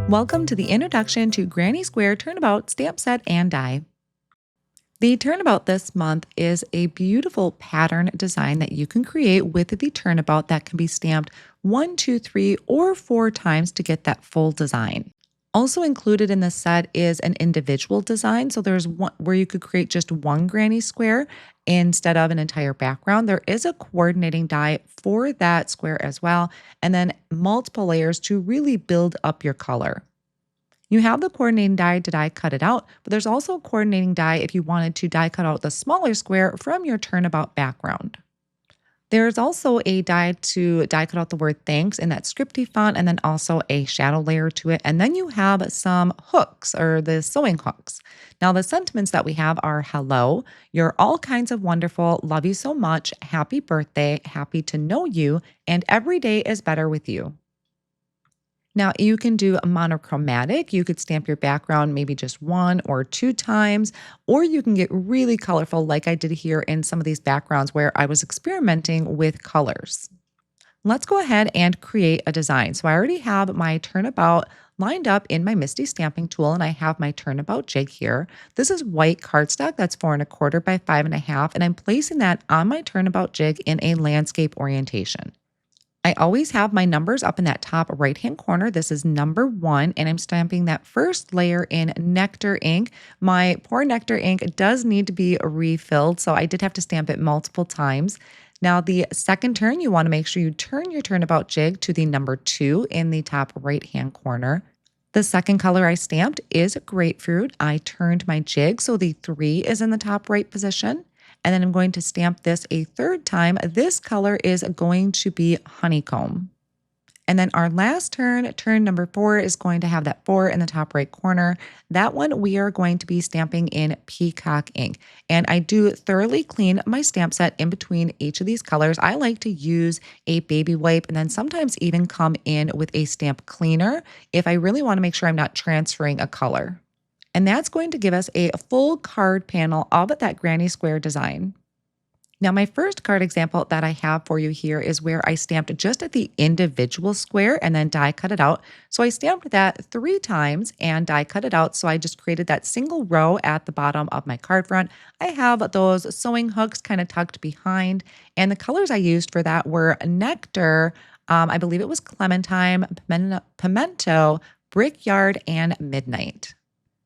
Welcome to the introduction to Granny Square Turnabout Stamp Set and Die. The Turnabout this month is a beautiful pattern design that you can create with the Turnabout that can be stamped 1, 2, 3, or 4 times to get that full design. Also included in this set is an individual design. So there's one where you could create just one granny square instead of an entire background. There is a coordinating die for that square as well, and then multiple layers to really build up your color. You have the coordinating die to die cut it out, but there's also a coordinating die if you wanted to die cut out the smaller square from your turnabout background. There's also a die to die cut out the word thanks in that scripty font, and then also a shadow layer to it. And then you have some hooks or the sewing hooks. Now, the sentiments that we have are hello, you're all kinds of wonderful, love you so much, happy birthday, happy to know you, and every day is better with you. Now, you can do a monochromatic. You could stamp your background maybe just 1 or 2 times, or you can get really colorful like I did here in some of these backgrounds where I was experimenting with colors. Let's go ahead and create a design. So I already have my turnabout lined up in my Misty stamping tool, and I have my turnabout jig here. This is white cardstock that's 4¼ by 5½, and I'm placing that on my turnabout jig in a landscape orientation. I always have my numbers up in that top right-hand corner. This is number 1, and I'm stamping that first layer in Nectar ink. My poor Nectar ink does need to be refilled, so I did have to stamp it multiple times. Now, the second turn, you want to make sure you turn your turnabout jig to the number 2 in the top right-hand corner. The second color I stamped is grapefruit. I turned my jig, so the 3 is in the top right position. And then I'm going to stamp this a third time. This color is going to be honeycomb. And then our last turn, turn number 4, is going to have that 4 in the top right corner. That one we are going to be stamping in peacock ink. And I do thoroughly clean my stamp set in between each of these colors. I like to use a baby wipe and then sometimes even come in with a stamp cleaner if I really want to make sure I'm not transferring a color. And that's going to give us a full card panel of that granny square design. Now, my first card example that I have for you here is where I stamped just at the individual square and then die cut it out. So I stamped that 3 times and die cut it out. So I just created that single row at the bottom of my card front. I have those sewing hooks kind of tucked behind, and the colors I used for that were Nectar, I believe it was Clementine, Pimento, Brickyard, and Midnight.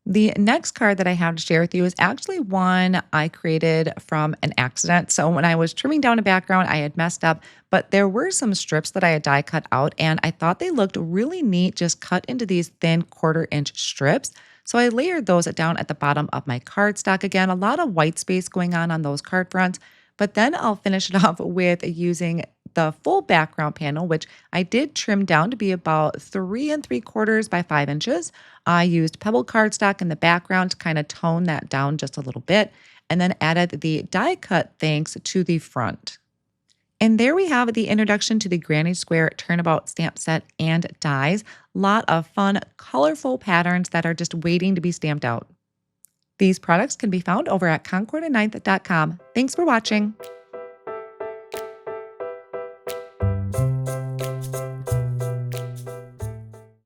The next card that I have to share with you is actually one I created from an accident. So when I was trimming down a background, I had messed up, but there were some strips that I had die cut out, and I thought they looked really neat just cut into these thin 1/4-inch strips. So I layered those down at the bottom of my cardstock. Again, a lot of white space going on those card fronts, but then I'll finish it off with using the full background panel, which I did trim down to be about 3¾ by 5 inches. I used pebble cardstock in the background to kind of tone that down just a little bit, and then added the die cut thanks to the front. And there we have the introduction to the Granny Square Turnabout stamp set and dies. A lot of fun, colorful patterns that are just waiting to be stamped out. These products can be found over at concord9th.com. Thanks for watching.